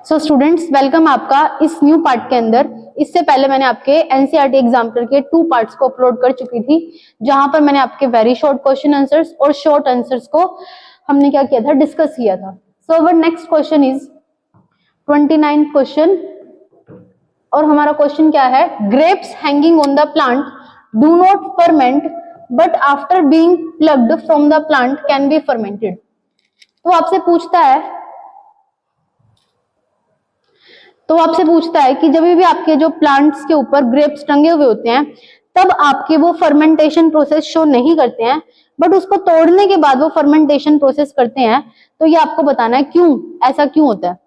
So students, welcome आपका इस new part के अंदर। इससे पहले मैंने आपके एनसीईआरटी एग्जाम्पल के 2 पार्ट्स को अपलोड कर चुकी थी, जहां पर मैंने आपके वेरी शॉर्ट क्वेश्चन आंसर्स और शॉर्ट आंसर्स को हमने क्या किया था, डिस्कस किया था। So our next question is 29th question, और हमारा क्वेश्चन क्या है? Grapes hanging on the plant do not ferment but after being plucked from the plant can be fermented. तो आपसे पूछता है कि जब भी आपके जो प्लांट्स के ऊपर ग्रेप्स टंगे हुए होते हैं तब आपके वो फर्मेंटेशन प्रोसेस शो नहीं करते हैं, बट उसको तोड़ने के बाद वो फर्मेंटेशन प्रोसेस करते हैं। तो ये आपको बताना है क्यों, ऐसा क्यों होता है।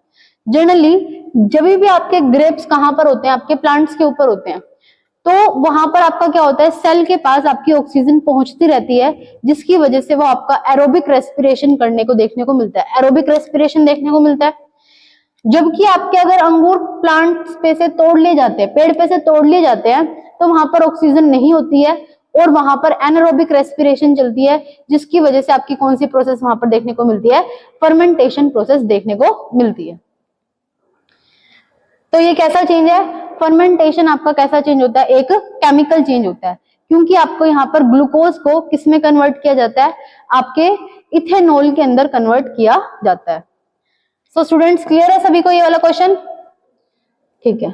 जनरली जब भी आपके ग्रेप्स कहां पर होते हैं, आपके प्लांट्स के ऊपर होते हैं, तो वहां पर आपका क्या होता है, सेल के पास आपकी ऑक्सीजन पहुंचती रहती है, जिसकी वजह से वो आपका एरोबिक रेस्पिरेशन करने को देखने को मिलता है, एरोबिक रेस्पिरेशन देखने को मिलता है। जबकि आपके अगर अंगूर प्लांट पे से तोड़ लिए जाते हैं, पेड़ पे से तोड़ लिए जाते हैं, तो वहां पर ऑक्सीजन नहीं होती है और वहां पर एनारोबिक रेस्पिरेशन चलती है, जिसकी वजह से आपकी कौन सी प्रोसेस वहां पर देखने को मिलती है? फर्मेंटेशन प्रोसेस देखने को मिलती है। तो ये कैसा चेंज है? फर्मेंटेशन आपका कैसा चेंज होता है? एक केमिकल चेंज होता है, क्योंकि आपको यहाँ पर ग्लूकोज को किसमें कन्वर्ट किया जाता है? आपके इथेनॉल के अंदर कन्वर्ट किया जाता है। सो स्टूडेंट्स, क्लियर है सभी को ये वाला क्वेश्चन? ठीक है।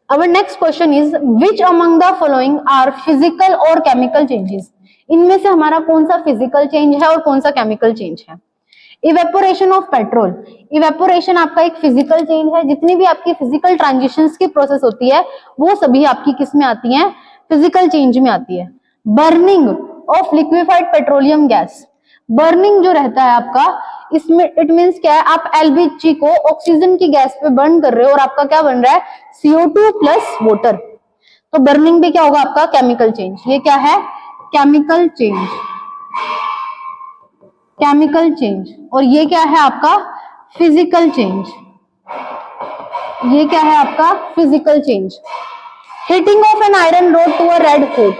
Our next question is which among the following are physical और केमिकल चेंजेस। इनमें से हमारा कौन सा फिजिकल चेंज है और कौन सा केमिकल चेंज है? Evaporation of petrol. इवेपोरेशन आपका एक फिजिकल चेंज है। जितनी भी आपकी फिजिकल ट्रांजिशंस की प्रोसेस होती है वो सभी आपकी किस में आती हैं? फिजिकल चेंज में आती है। Burning of liquefied petroleum gas. Burning जो रहता है आपका, इसमें इट मींस क्या है, आप एलपीजी को ऑक्सीजन की गैस पे बर्न कर रहे हो और आपका क्या बन रहा है? CO2 plus water. तो बर्निंग भी क्या होगा आपका? Chemical change. ये क्या है? Chemical change, chemical change. और ये क्या है आपका? Physical change. ये क्या है आपका? Physical change. Heating of an iron rod to a red hot.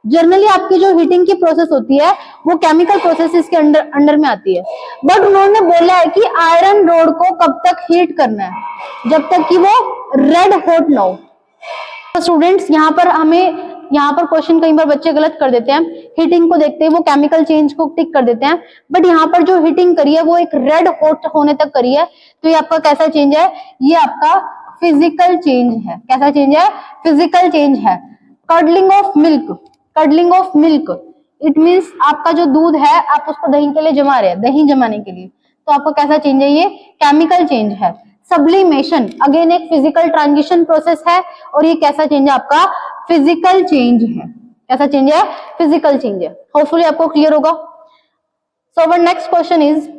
Generally आपकी जो हीटिंग की प्रोसेस होती है वो केमिकल प्रोसेस इसके अंडर में आती है, बट उन्होंने बोला है कि आयरन रोड को कब तक हीट करना है? जब तक कि वो रेड हॉट ना हो। तो स्टूडेंट्स, यहाँ पर क्वेश्चन कई बार बच्चे गलत कर देते हैं। हीटिंग को देखते हैं वो केमिकल चेंज को टिक कर देते हैं, बट यहाँ पर जो हीटिंग करी है वो एक रेड हॉट होने तक करी है। तो ये आपका कैसा चेंज है? ये आपका फिजिकल चेंज है। कैसा चेंज है? फिजिकल चेंज है। Curdling of milk. Curdling of milk it means आपका जो दूध है आप उसको दही के लिए जमा रहे हैं, दही जमाने के लिए। तो आपका कैसा चेंज है? ये केमिकल चेंज है। सब्लिमेशन अगेन एक फिजिकल ट्रांजिशन प्रोसेस है, और ये कैसा चेंज है आपका? फिजिकल चेंज है। कैसा चेंज है? फिजिकल चेंज है। होपफुली आपको क्लियर होगा। So our next question is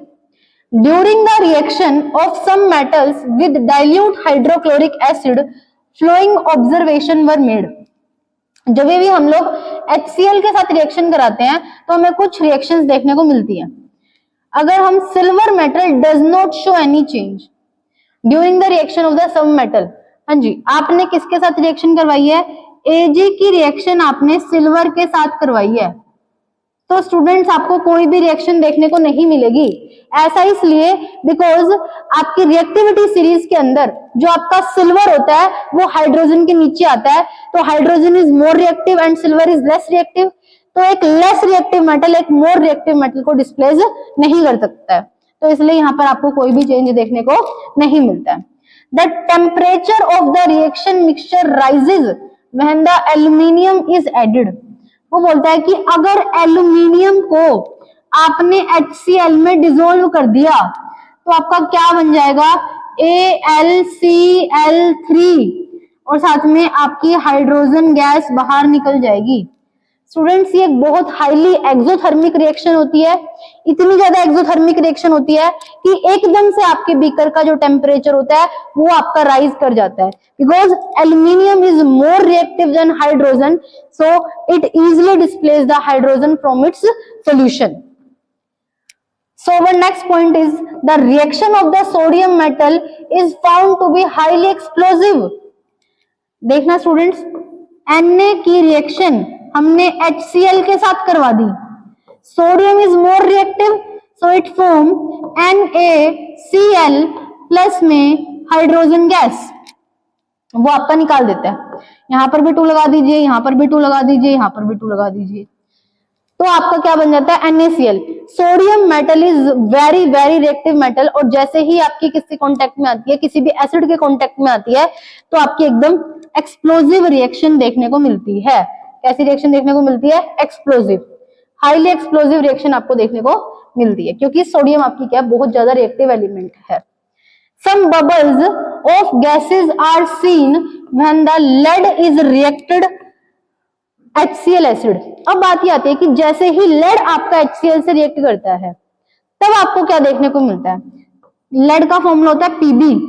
during the reaction of some metals with dilute hydrochloric acid following observations were made. जब भी हम लोग HCl के साथ रिएक्शन कराते हैं तो हमें कुछ रिएक्शंस देखने को मिलती हैं। अगर हम silver metal does not show any change during the reaction of the some metal. हाँ जी, आपने किसके साथ रिएक्शन करवाई है? Ag की रिएक्शन आपने सिल्वर के साथ करवाई है, तो स्टूडेंट्स आपको कोई भी रिएक्शन देखने को नहीं मिलेगी। ऐसा इसलिए बिकॉज आपकी रिएक्टिविटी सीरीज के अंदर जो आपका सिल्वर होता है वो हाइड्रोजन के नीचे आता है, तो hydrogen is more reactive and silver is less reactive. तो एक लेस रिएक्टिव मेटल एक मोर रिएक्टिव मेटल को डिस्प्लेस नहीं कर सकता है, तो इसलिए यहाँ पर आपको कोई भी चेंज देखने को नहीं मिलता है। The temperature of the reaction mixture rises when the aluminium is added. वो बोलता है कि अगर एल्यूमिनियम को आपने HCl में डिसोल्व कर दिया तो आपका क्या बन जाएगा? AlCl3, और साथ में आपकी हाइड्रोजन गैस बाहर निकल जाएगी। स्टूडेंट्स, ये एक बहुत हाईली एक्सोथर्मिक रिएक्शन होती है। इतनी ज्यादा एक्सोथर्मिक रिएक्शन होती है कि एकदम से आपके बीकर का जो टेम्परेचर होता है वो आपका राइज कर जाता है, because aluminium is more reactive than hydrogen, so it easily displace the hydrogen from its solution. So our next point is the reaction of the sodium metal is found to be highly explosive. देखना students, Na की reaction हमने HCl के साथ करवा दी। Sodium is more reactive, so it form NaCl plus में hydrogen gas, वो आपका निकाल देता है। यहाँ पर भी 2 लगा दीजिए, यहाँ पर भी 2 लगा दीजिए, यहाँ पर भी 2 लगा दीजिए, तो आपका क्या बन जाता है NaCl। Sodium metal is very very reactive metal, और जैसे ही आपकी किसी कांटेक्ट में आती है, किसी भी एसिड के कांटेक्ट में आती है, तो आपकी एकदम एक्सप्लोसिव रिएक्शन देखने को मिलती है। कैसी रिएक्शन देखने को मिलती है? एक्सप्लोसिव, हाईली एक्सप्लोसिव रिएक्शन आपको देखने को मिलती है, क्योंकि सोडियम आपकी क्या बहुत ज्यादा रिएक्टिव एलिमेंट है। Some bubbles of gases are seen when the lead is reacted HCl acid। अब बात ये आती है कि जैसे ही lead आपका HCl से रिएक्ट करता है, तब आपको क्या देखने को मिलता है? lead का फॉर्मूला होता है Pb,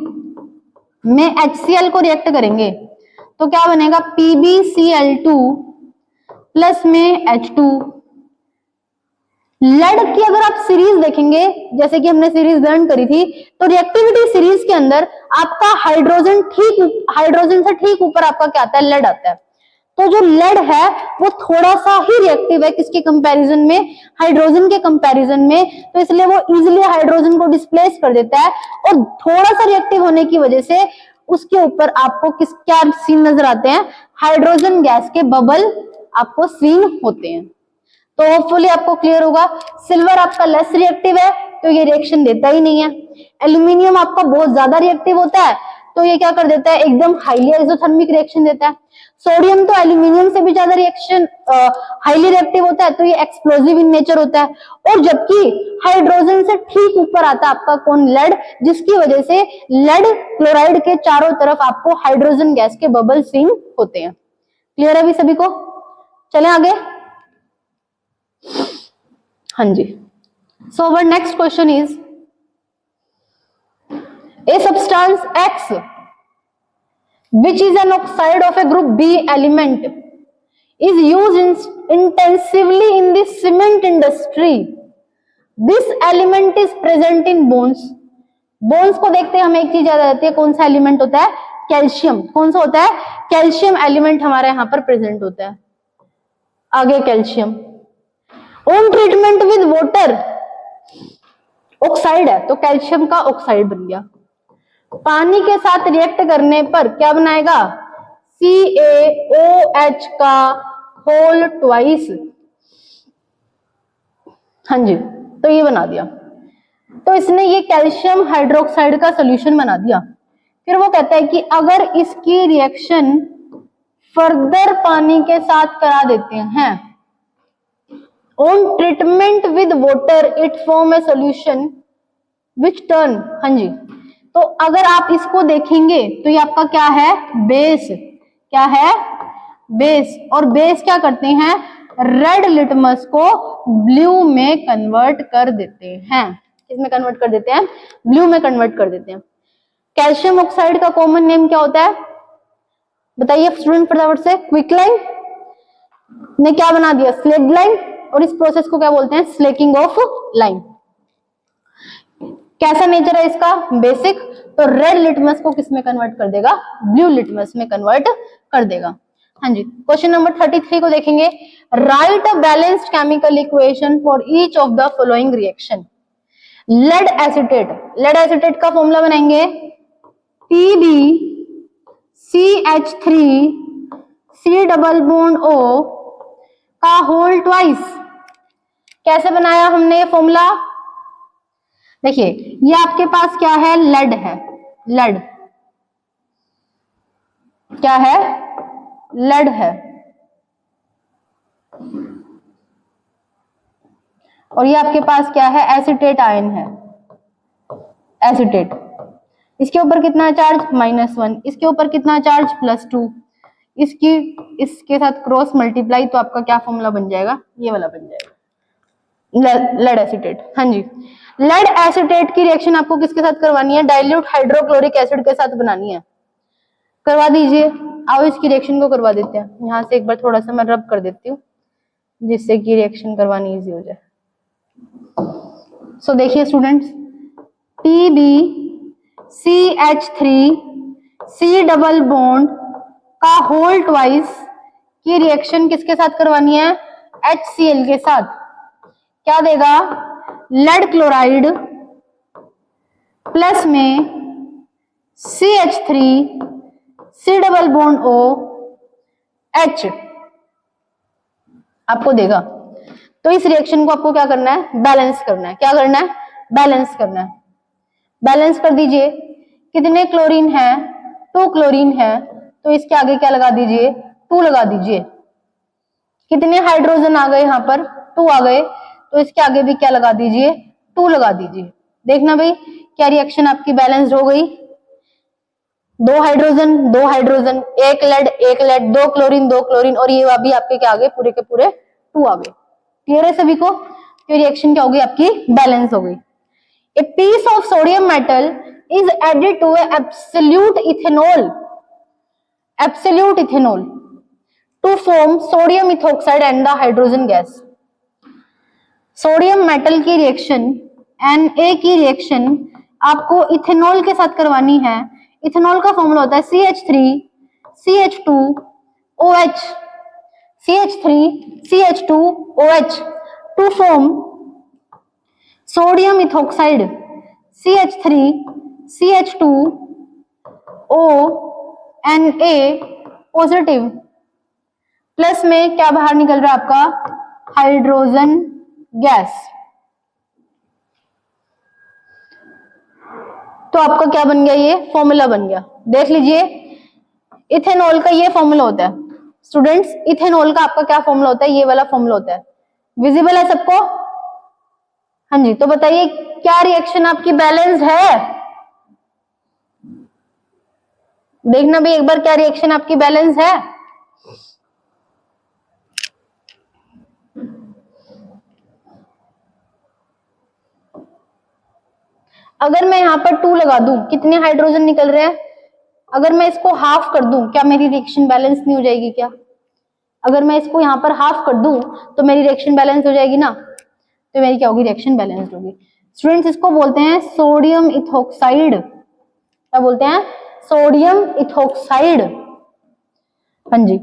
में HCl को रिएक्ट करेंगे तो क्या बनेगा? PbCl2 प्लस में H2। लेड की अगर आप सीरीज देखेंगे, जैसे कि हमने सीरीज लर्न करी थी, तो रिएक्टिविटी सीरीज के अंदर आपका हाइड्रोजन से ठीक ऊपर आपका क्या आता है? लेड आता है। तो जो लेड है वो थोड़ा सा ही रिएक्टिव है, किसके कंपैरिजन में? हाइड्रोजन के कंपैरिजन में, तो इसलिए वो इजिली हाइड्रोजन को डिस्प्लेस कर देता है, और थोड़ा सा रिएक्टिव होने की वजह से उसके ऊपर आपको क्या सीन नजर आते हैं? हाइड्रोजन गैस के बबल आपको सीन होते हैं। तो होपफुली आपको क्लियर होगा। सिल्वर आपका लेस रिएक्टिव है, तो ये रिएक्शन देता ही नहीं है। एल्यूमिनियम आपका बहुत ज्यादा रिएक्टिव होता है, तो ये क्या कर देता है? एकदम हाईली आइसोथर्मिक रिएक्शन देता है। सोडियम तो एल्यूमिनियम से भी ज्यादा रिएक्शन हाईली रिएक्टिव होता है, तो ये एक्सप्लोसिव इन नेचर होता है। और जबकि हाइड्रोजन से ठीक ऊपर आता है आपका कौन? लेड, जिसकी वजह से लेड क्लोराइड के चारों तरफ आपको हाइड्रोजन गैस के बबल सीन होते हैं। क्लियर है अभी सभी को? चलें आगे। हाँ जी, so our next question is, a substance X which is an oxide of a group B element is used intensively in the cement industry. This element is present in bones. Bones को देखते हैं हमें एक चीज याद आती है, कौन सा एलिमेंट होता है? कैल्शियम। कौन सा होता है? कैल्शियम एलिमेंट हमारे यहाँ पर प्रेजेंट होता है। आगे calcium on treatment with water, oxide है तो कैल्शियम का ऑक्साइड बन गया। पानी के साथ रिएक्ट करने पर क्या बनाएगा? CaOH का होल ट्वाइस। हाँ जी, तो ये बना दिया। तो इसने ये कैल्शियम हाइड्रोक्साइड का सोल्यूशन बना दिया। फिर वो कहता है कि अगर इसकी रिएक्शन फर्दर पानी के साथ करा देते हैं, on treatment with water it form a solution which turn. हाँ जी, तो अगर आप इसको देखेंगे तो ये आपका क्या है? बेस। क्या है? बेस। और बेस क्या करते हैं? रेड लिटमस को ब्लू में कन्वर्ट कर देते हैं। किसमें कन्वर्ट कर देते हैं? ब्लू में कन्वर्ट कर देते हैं। कैल्शियम ऑक्साइड का कॉमन नेम क्या होता है? बताइए स्टूडेंट फटाफट से। क्विकलाइन ने क्या बना दिया? Slaked line. और इस प्रोसेस को क्या बोलते हैं? Slaking of line. कैसा नेचर है इसका? बेसिक। तो रेड लिटमस को किस में कन्वर्ट कर देगा? ब्लू लिटमस में कन्वर्ट कर देगा। हाँ जी, क्वेश्चन नंबर 33 को देखेंगे। Write a balanced chemical equation for each of the following reaction. Lead acetate, lead acetate का फॉर्मूला बनाएंगे PbCH3C डबल बॉन्ड O का होल ट्वाइस। कैसे बनाया हमने ये फॉर्मूला? देखिए, ये आपके पास क्या है? लेड है। लेड क्या है? लेड है। और ये आपके पास क्या है? एसीटेट आयन है। एसीटेट, इसके ऊपर कितना चार्ज? -1। इसके ऊपर कितना चार्ज? +2। इसके साथ क्रॉस मल्टीप्लाई, तो आपका क्या फॉर्मूला बन जाएगा? ये वाला बन जाएगा, लेड एसीटेट। हाँ जी, लेड एसीटेट की रिएक्शन आपको किसके साथ करवानी है? डाइल्यूट हाइड्रोक्लोरिक एसिड के साथ बनानी है। करवा दीजिए। आओ इसकी रिएक्शन को करवा देते हैं। यहाँ से एक बार थोड़ा सा मैं रब कर देती हूँ, जिससे कि रिएक्शन करवानी इजी हो जाए। सो देखिए स्टूडेंट्स, PbCH3C डबल बॉन्ड का होल ट्वाइस की रिएक्शन किसके साथ करवानी है? HCl के साथ। क्या देगा? लेड क्लोराइड प्लस में CH3 C double bond O H आपको देगा। तो इस रिएक्शन को आपको क्या करना है, बैलेंस करना है। क्या करना है, बैलेंस करना है। बैलेंस कर दीजिए, कितने क्लोरीन है, 2 क्लोरीन है, तो इसके आगे क्या लगा दीजिए, 2 लगा दीजिए। कितने हाइड्रोजन आ गए, यहाँ पर 2 आ गए, तो इसके आगे भी क्या लगा दीजिए, 2 लगा दीजिए। देखना भाई क्या रिएक्शन आपकी बैलेंस्ड हो गई। 2 हाइड्रोजन 2 हाइड्रोजन, एक लेड 2 क्लोरीन 2 क्लोरीन, और ये अभी आपके क्या आ गए, पूरे के पूरे 2 आ गए। क्लियर है सभी को। तो रिएक्शन क्या हो गई आपकी, बैलेंस हो गई। A piece of sodium metal is added to a absolute ethanol to form sodium ethoxide and the hydrogen gas. Sodium metal की रिएक्शन Na की रिएक्शन आपको इथेनॉल के साथ करवानी है। इथेनॉल का फॉर्मूला होता है CH3 CH2 OH, CH3 CH2 OH to form sodium ethoxide CH3 CH2 O Na positive, plus में क्या बाहर निकल रहा है आपका, हाइड्रोजन गैस। तो आपका क्या बन गया, ये फॉर्मूला बन गया। देख लीजिए, इथेनॉल का ये फॉर्मूला होता है स्टूडेंट्स। इथेनॉल का आपका क्या फॉर्मूला होता है, ये वाला फॉर्मूला होता है। विजिबल है सबको? हाँ जी। तो बताइए क्या रिएक्शन आपकी बैलेंस्ड है? देखना भी एक बार, क्या रिएक्शन आपकी बैलेंस है? अगर मैं यहाँ पर 2 लगा दूं, कितने हाइड्रोजन निकल रहे हैं? अगर मैं इसको हाफ कर दूं, क्या मेरी रिएक्शन बैलेंस नहीं हो जाएगी क्या? अगर मैं इसको यहाँ पर हाफ कर दूं तो मेरी रिएक्शन बैलेंस हो जाएगी ना। तो मेरी क्या होगी, रिएक्शन बैलेंस्ड होगी। स्टूडेंट्स इसको बोलते हैं सोडियम इथोक्साइड। क्या बोलते हैं, सोडियम इथोक्साइड। हाँ जी।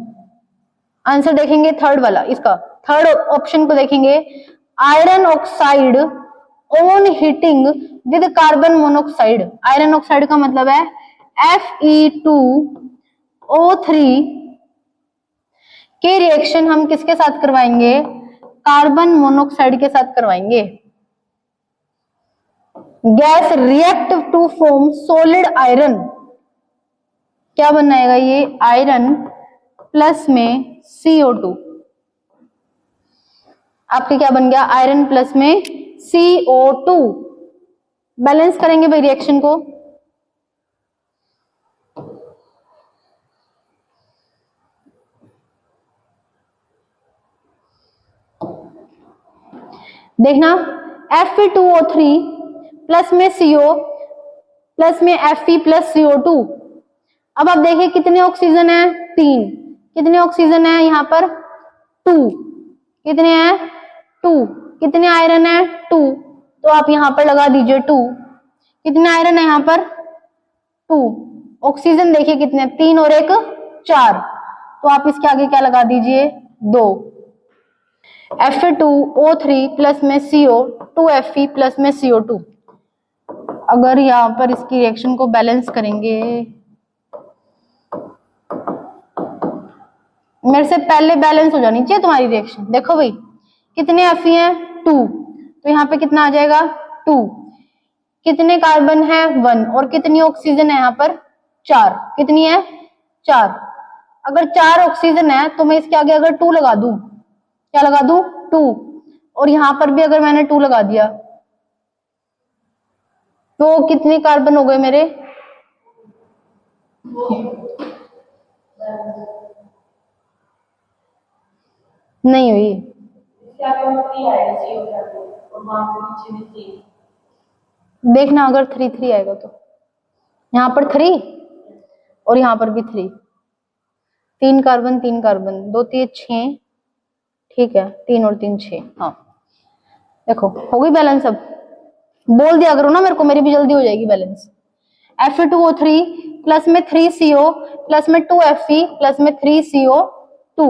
आंसर देखेंगे थर्ड वाला, इसका थर्ड ऑप्शन को देखेंगे, iron oxide on heating with carbon monoxide. Iron oxide का मतलब है Fe2O3 के रिएक्शन हम किसके साथ करवाएंगे, कार्बन मोनोऑक्साइड के साथ करवाएंगे। Gas react to form solid iron. क्या बनाएगा ये, आयरन प्लस में CO2। आपके क्या बन गया, आयरन प्लस में CO2। बैलेंस करेंगे भाई रिएक्शन को। देखना, Fe2O3 प्लस में CO प्लस में Fe प्लस CO2। अब आप देखिए कितने ऑक्सीजन है, 3। कितने ऑक्सीजन है यहाँ पर, 2। कितने हैं, 2। कितने आयरन है, 2। तो आप यहाँ पर लगा दीजिए 2। कितने आयरन है यहाँ पर, 2। ऑक्सीजन देखिए कितने, 3 और 1 4। तो आप इसके आगे क्या लगा दीजिए, 2। Fe2O3 प्लस में CO 2Fe प्लस में CO2। अगर यहाँ पर इसकी रिएक्शन को बैलेंस करेंगे, मेरे से पहले बैलेंस हो जानी चाहिए तुम्हारी रिएक्शन। देखो भाई कितने Fe हैं, 2। तो यहाँ पे कितना आ जाएगा, 2। कितने कार्बन है, 1। और कितनी ऑक्सीजन है यहाँ पर, 4। कितनी है, 4। अगर 4 ऑक्सीजन है तो मैं इसके आगे अगर 2 लगा दूं, क्या लगा दूं, 2। और यहां पर भी अगर मैंने 2 लगा दिया तो कितने कार्बन हो गए मेरे, नहीं हुई। देखना अगर 3 3 आएगा तो यहाँ पर 3 और यहाँ पर भी 3। 3 कार्बन 3 कार्बन, 2 3 6, ठीक है, 3 और 3 6। हाँ देखो हो गई बैलेंस। अब बोल दिया करो ना मेरे को, मेरी भी जल्दी हो जाएगी बैलेंस। Fe2O3 प्लस में 3CO प्लस में 2Fe प्लस में 3CO2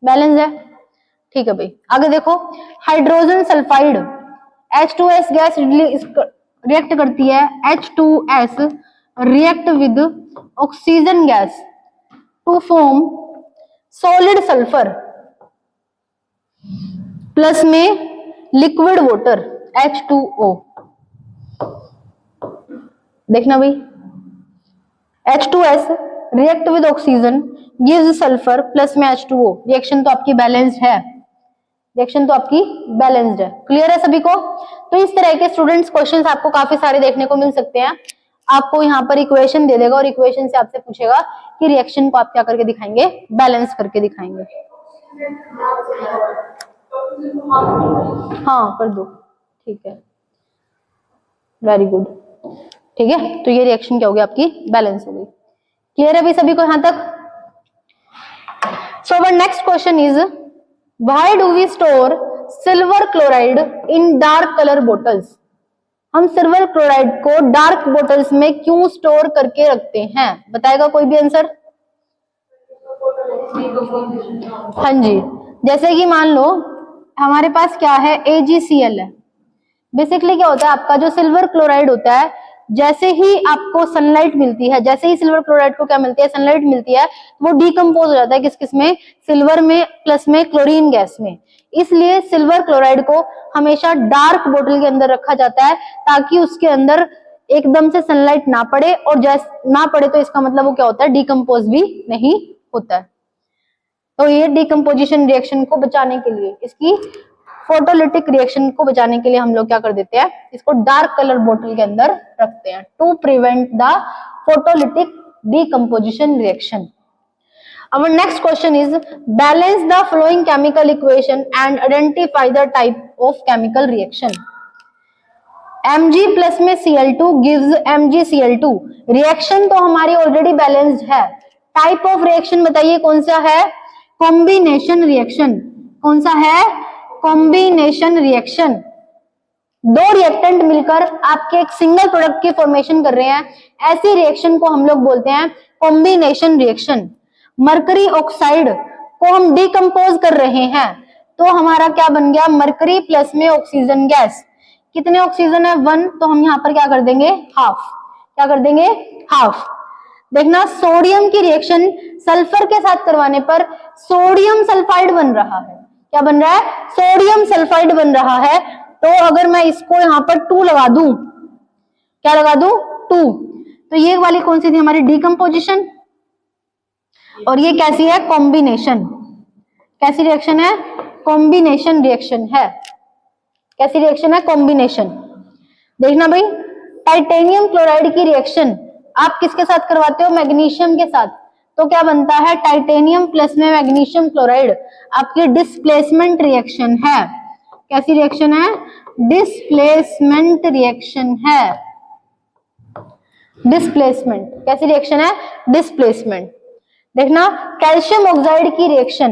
बैलेंस है। ठीक है भाई, आगे देखो, hydrogen sulphide H2S gas react करती है H2S react with oxygen gas to form solid sulfur plus में लिक्विड वाटर H2O। देखना भाई, H2S react with oxygen gives sulphur plus में H2O। रिएक्शन तो आपकी बैलेंस्ड है, रिएक्शन तो आपकी बैलेंस्ड है। क्लियर है सभी को? तो इस तरह के स्टूडेंट्स क्वेश्चंस आपको काफी सारे देखने को मिल सकते हैं। आपको यहाँ पर इक्वेशन दे देगा और इक्वेशन से आपसे पूछेगा कि रिएक्शन को आप क्या करके दिखाएंगे, बैलेंस करके दिखाएंगे। हाँ कर दो, ठीक है, वेरी गुड। ठीक है, तो ये रिएक्शन क्या होगी आपकी, बैलेंस हो गई। क्लियर है भाई सभी को यहाँ तक? So our next question is why do we store silver chloride in dark colour bottles? हम सिल्वर क्लोराइड को डार्क बोटल्स में क्यों स्टोर करके रखते हैं? बताएगा कोई भी आंसर? हाँ जी, जैसे कि मान लो हमारे पास क्या है, AgCl है। बेसिकली क्या होता है, आपका जो सिल्वर क्लोराइड होता है, जैसे ही आपको सनलाइट मिलती है, जैसे ही सिल्वर क्लोराइड को क्या मिलती है, सनलाइट मिलती है, वो डिकम्पोज हो जाता है किस किस में, सिल्वर में प्लस में क्लोरीन गैस में। इसलिए सिल्वर क्लोराइड को हमेशा डार्क बोतल के अंदर रखा जाता है ताकि उसके अंदर एकदम से सनलाइट ना पड़े, और जैसे ना पड़े तो इसका मतलब वो क्या होता है, डिकम्पोज भी नहीं होता है। तो ये डिकम्पोजिशन रिएक्शन को बचाने के लिए, इसकी फोटोलिटिक रिएक्शन को बचाने के लिए हम लोग क्या कर देते हैं, इसको डार्क कलर बोतल के अंदर रखते हैं to prevent the photolytic decomposition reaction. Our next question is balance the following chemical equation and identify the type of chemical reaction. Mg plus में Cl2 gives MgCl2। रिएक्शन तो हमारी ऑलरेडी बैलेंस्ड है। Type of reaction बताइए कौन सा है, combination reaction. कौन सा है, कॉम्बिनेशन रिएक्शन। दो रिएक्टेंट मिलकर आपके एक सिंगल प्रोडक्ट की फॉर्मेशन कर रहे हैं, ऐसी रिएक्शन को हम लोग बोलते हैं कॉम्बिनेशन रिएक्शन। मरकरी ऑक्साइड को हम डिकम्पोज कर रहे हैं तो हमारा क्या बन गया, मरकरी प्लस में ऑक्सीजन गैस। कितने ऑक्सीजन है, 1, तो हम यहाँ पर क्या कर देंगे, हाफ। क्या कर देंगे, हाफ। देखना सोडियम की रिएक्शन सल्फर के साथ करवाने पर सोडियम सल्फाइड बन रहा है। क्या बन रहा है, सोडियम सल्फाइड बन रहा है। तो अगर मैं इसको यहाँ पर 2 लगा दूं, क्या लगा दूं, 2, तो ये वाली कौन सी थी हमारी, डिकम्पोजिशन, और ये कैसी है, कॉम्बिनेशन। कैसी रिएक्शन है, कॉम्बिनेशन रिएक्शन है। कैसी रिएक्शन है, कॉम्बिनेशन। देखना भाई, टाइटेनियम क्लोराइड की रिएक्शन आप किसके साथ करवाते हो, मैग्नीशियम के साथ, तो क्या बनता है, टाइटेनियम प्लस में मैग्नीशियम क्लोराइड आपकी डिस्प्लेसमेंट रिएक्शन है। कैसी रिएक्शन है, डिस्प्लेसमेंट रिएक्शन है। डिस्प्लेसमेंट, कैसी रिएक्शन है, डिस्प्लेसमेंट। देखना कैल्शियम ऑक्साइड की रिएक्शन,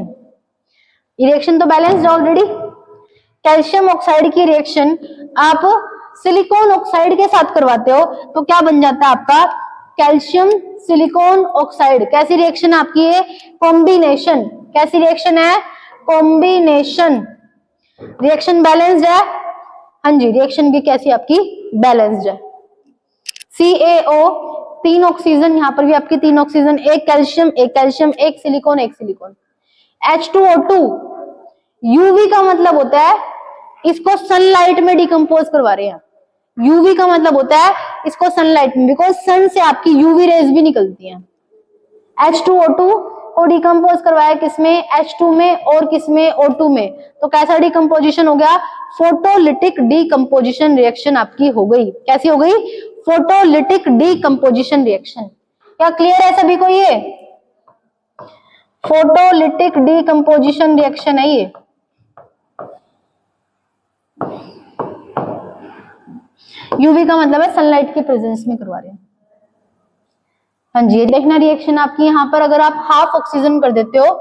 ये रिएक्शन तो बैलेंस्ड ऑलरेडी। कैल्शियम ऑक्साइड की रिएक्शन आप सिलिकॉन ऑक्साइड के साथ करवाते हो तो क्या बन जाता है आपका, कैल्शियम सिलिकॉन ऑक्साइड। कैसी रिएक्शन आपकी है, कॉम्बिनेशन। कैसी रिएक्शन है, कॉम्बिनेशन। रिएक्शन बैलेंस्ड है, हाँ जी, रिएक्शन भी कैसी आपकी, बैलेंस्ड है। CaO 3 ऑक्सीजन, यहाँ पर भी आपकी 3 ऑक्सीजन, एक कैल्शियम, एक कैल्शियम, एक सिलिकॉन, एक सिलिकॉन। H2O2 यूवी का मतलब होता है इसको सनलाइट में डिकम्पोज करवा रहे हैं। यूवी का मतलब होता है इसको सनलाइट में, बिकॉज सन से आपकी यूवी रेज भी निकलती हैं। H2O2 को डिकम्पोज करवाया किसमें, H2 में, और किसमें, O2 में। तो कैसा डिकम्पोजिशन हो गया, फोटोलिटिक डिकम्पोजिशन रिएक्शन आपकी हो गई। कैसी हो गई, फोटोलिटिक डिकम्पोजिशन रिएक्शन। क्या क्लियर है सभी को, ये फोटोलिटिक डिकम्पोजिशन रिएक्शन है ये। यूवी का मतलब है सनलाइट के प्रेजेंस में करवा रहे हैं। हाँ जी, ये देखना रिएक्शन आपकी यहाँ पर अगर आप हाफ ऑक्सीजन कर देते हो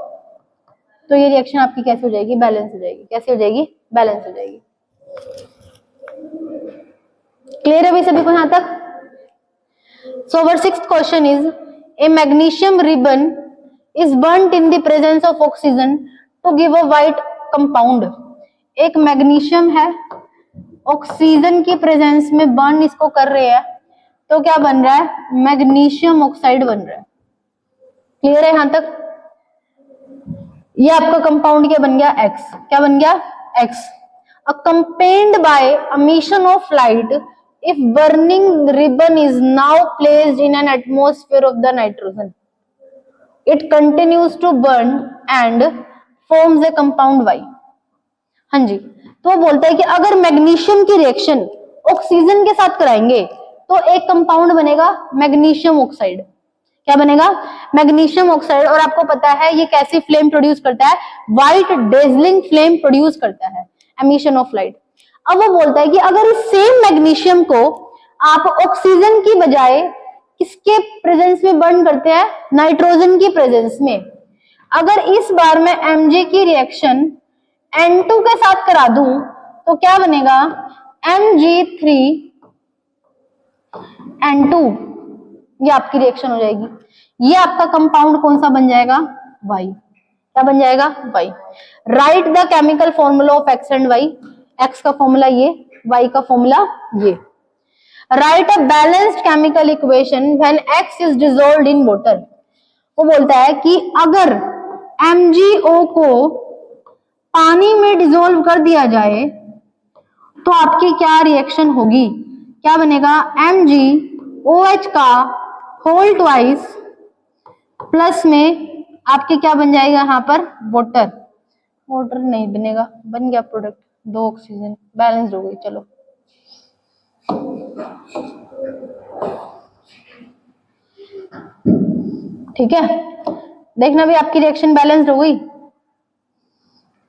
तो ये रिएक्शन आपकी कैसे हो जाएगी, बैलेंस हो जाएगी। कैसे हो जाएगी, बैलेंस हो जाएगी। क्लियर है भाई सभी को यहाँ तक? So our 6th question is a magnesium ribbon is burned in the presence of oxygen to give a white compound. एक मैग्नीशियम है, ऑक्सीजन की प्रेजेंस में बर्न इसको कर रहे हैं तो क्या बन रहा है, मैग्नीशियम ऑक्साइड बन रहा है। क्लियर है यहां तक? ये आपका कंपाउंड क्या बन गया, एक्स। क्या बन गया, x. accompanied by emission of light if burning ribbon is now placed in an atmosphere of the nitrogen, it continues to burn and forms a compound Y। हाँ जी, तो वो बोलता है कि अगर मैग्नीशियम की रिएक्शन ऑक्सीजन के साथ कराएंगे तो एक कंपाउंड बनेगा मैग्नीशियम ऑक्साइड। क्या बनेगा, मैग्नीशियम ऑक्साइड। और आपको पता है ये कैसी फ्लेम प्रोड्यूस करता है, व्हाइट डेजलिंग फ्लेम प्रोड्यूस करता है, एमिशन ऑफ लाइट। अब वो बोलता है कि अगर इस सेम मैग्नीशियम को आप ऑक्सीजन की बजाय किसके प्रेजेंस में बर्न करते हैं, नाइट्रोजन की प्रेजेंस में, अगर इस बार मैं Mg की रिएक्शन N2 के साथ करा दूं तो क्या बनेगा, Mg3 N2, ये आपकी रिएक्शन हो जाएगी। ये आपका कंपाउंड कौन सा बन जाएगा, Y। क्या बन जाएगा, Y। Right the chemical formula of X and Y। X का फॉर्मूला ये, Y का फॉर्मूला ये। Right a balanced chemical equation when X is dissolved in water. वो बोलता है कि अगर MgO को पानी में डिसॉल्व कर दिया जाए तो आपकी क्या रिएक्शन होगी, क्या बनेगा, MgOH का होल ट्वाइस प्लस में आपके क्या बन जाएगा यहाँ पर, वाटर। वाटर नहीं बनेगा, बन गया प्रोडक्ट, 2 ऑक्सीजन, बैलेंस्ड हो गई। चलो ठीक है, देखना भी आपकी रिएक्शन बैलेंस्ड हो गई।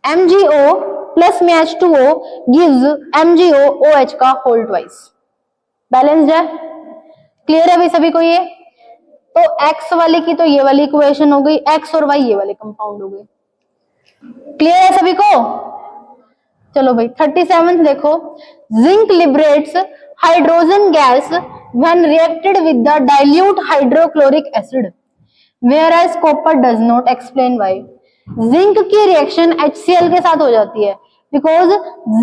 MgO प्लस में H2O गिव्स MgO का होल ट्वाइस, बैलेंस्ड है। क्लियर है भाई सभी को ये? तो X वाले की तो ये वाली इक्वेशन हो गई, X और Y ये वाले कंपाउंड हो गए। क्लियर है सभी को? चलो भाई 37 देखो, zinc liberates hydrogen gas when reacted with the dilute hydrochloric acid whereas copper does not, explain why. Zinc की रिएक्शन HCl के साथ हो जाती है बिकॉज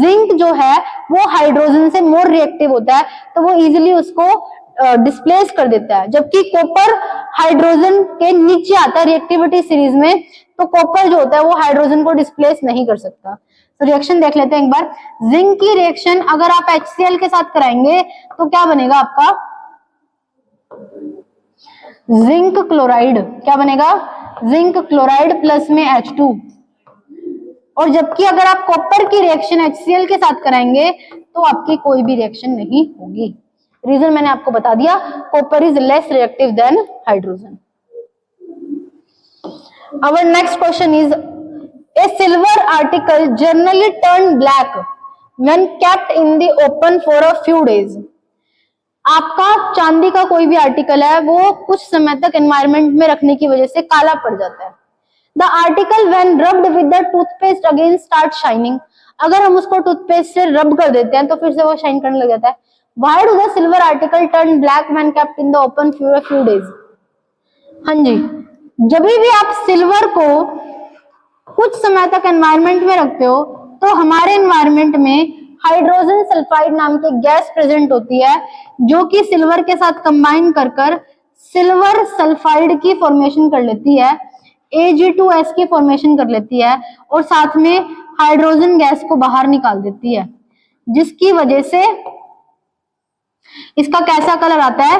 जिंक जो है वो हाइड्रोजन से मोर रिएक्टिव होता है, तो वो इजिली उसको डिस्प्लेस कर देता है, जबकि कॉपर हाइड्रोजन के नीचे आता है रिएक्टिविटी सीरीज में, तो कॉपर जो होता है वो हाइड्रोजन को डिस्प्लेस नहीं कर सकता। तो रिएक्शन देख लेते हैं एक बार। जिंक की रिएक्शन अगर आप HCl के साथ कराएंगे तो क्या बनेगा आपका, जिंक क्लोराइड। क्या बनेगा, जिंक क्लोराइड प्लस में H2। और जबकि अगर आप कॉपर की रिएक्शन HCl के साथ कराएंगे तो आपकी कोई भी रिएक्शन नहीं होगी। रीजन मैंने आपको बता दिया, copper is less reactive than hydrogen. Our next question is, a silver article generally turn black when kept in the open for a few days। आपका चांदी का कोई भी आर्टिकल है वो कुछ समय तक एनवायरमेंट में रखने की वजह से काला पड़ जाता है। The article when rubbed with the toothpaste again start shining। अगर हम उसको टूथपेस्ट से रब कर देते हैं तो फिर से वो शाइन करने लग जाता है। Why do the silver article turn black when kept in the open for a few days? हाँ जी, जब भी आप सिल्वर को कुछ समय तक एनवायरमेंट में रखते हो तो हमारे एनवायरमेंट में हाइड्रोजन सल्फाइड नाम की गैस प्रेजेंट होती है जो कि सिल्वर के साथ कंबाइन कर सिल्वर सल्फाइड की फॉर्मेशन कर लेती है, Ag2S की फॉर्मेशन कर लेती है और साथ में हाइड्रोजन गैस को बाहर निकाल देती है, जिसकी वजह से इसका कैसा कलर आता है,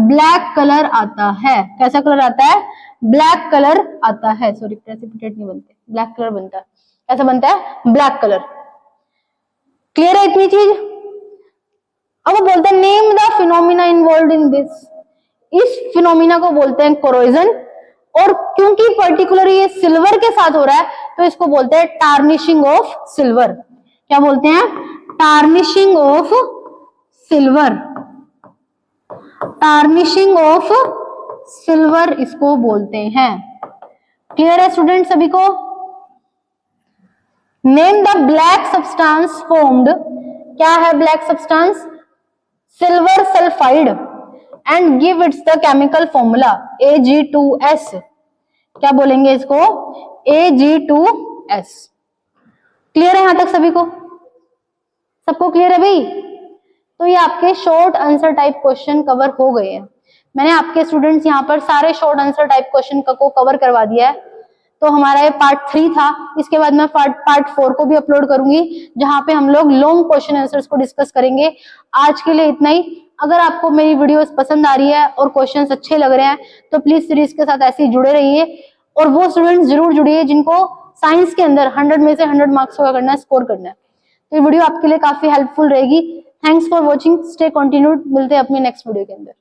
ब्लैक कलर आता है। कैसा कलर आता है, ब्लैक कलर आता है। सॉरी प्रेसिपिटेट नहीं बनते, ब्लैक कलर बनता है। कैसा बनता है, ब्लैक कलर। क्लियर है इतनी चीज? अब वो बोलते हैं name the phenomena involved in this. इस फिनोमिना को बोलते हैं कोरोजन, और क्योंकि पर्टिकुलरली ये सिल्वर के साथ हो रहा है तो इसको बोलते हैं टार्निशिंग ऑफ सिल्वर। क्या बोलते हैं, tarnishing of silver. Tarnishing of silver इसको बोलते हैं। क्लियर है स्टूडेंट सभी को? Name the black substance formed. क्या है black substance, silver sulphide, and give its the chemical formula Ag2S। क्या बोलेंगे इसको, Ag2S। क्लियर है यहां तक सभी को? सबको क्लियर है भाई? तो ये आपके short answer type question cover हो गए हैं। मैंने आपके स्टूडेंट्स यहाँ पर सारे शॉर्ट आंसर टाइप क्वेश्चन को कवर करवा दिया है। तो हमारा ये पार्ट 3 था। इसके बाद मैं पार्ट 4 को भी अपलोड करूंगी, जहां पे हम लोग लॉन्ग क्वेश्चन आंसर्स को डिस्कस करेंगे। आज के लिए इतना ही। अगर आपको मेरी वीडियोस पसंद आ रही है और क्वेश्चंस अच्छे लग रहे हैं तो प्लीज सीरीज के साथ ऐसे ही जुड़े रहिए, और वो स्टूडेंट्स जरूर जुड़िए जिनको साइंस के अंदर 100 में से 100 मार्क्स का करना है, स्कोर करना है। तो ये वीडियो आपके लिए काफी हेल्पफुल रहेगी। Thanks for watching, stay continued. मिलते हैं अपनी नेक्स्ट वीडियो के अंदर।